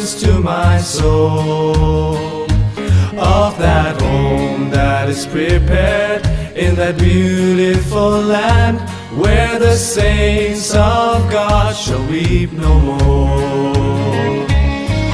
assurance to my soul of that home that is prepared in that beautiful land, where the saints of God shall weep no more.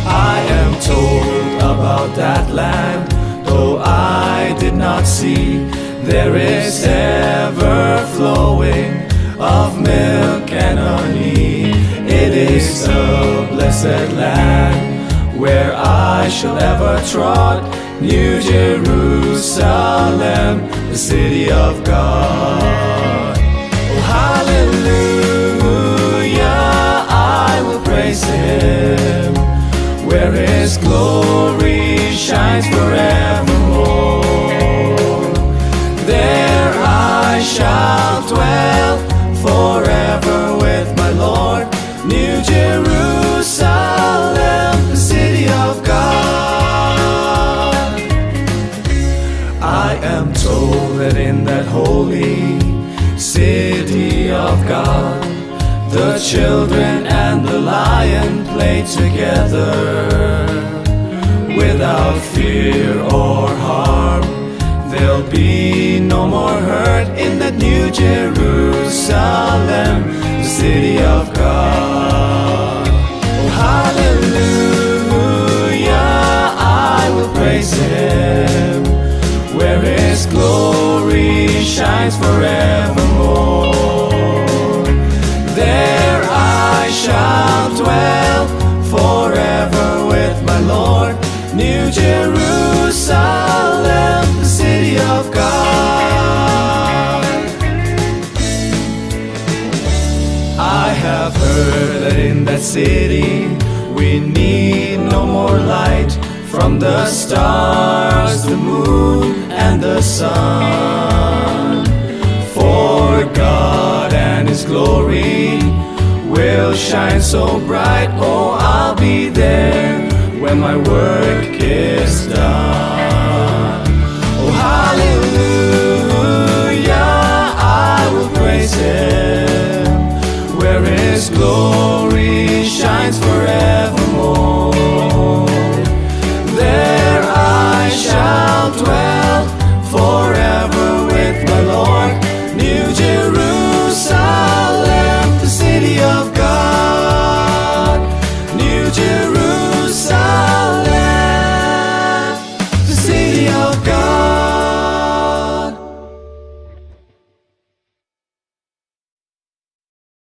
I am told about that land, though I did not see. There is ever flowing of milk and honey. It is a blessed land where I shall ever trod, New Jerusalem, the city of God. Oh, hallelujah, I will praise Him, where His glory shines forevermore. There I shall dwell forever with my Lord, New Jerusalem, the city of God. I am told that in that holy city of God, the children and the lion play together without fear or harm. There'll be no more hurt in that New Jerusalem, the city of God. Oh, hallelujah, I will praise Him, where His glory shines forevermore. There I shall dwell forever with my Lord, New Jerusalem, the city of God. I have heard that in that city we need no more light from the stars, the moon, and the sun. For God and His glory will shine so bright. Oh, I'll be there when my work is done. Oh, hallelujah, I will praise Him, where His glory shines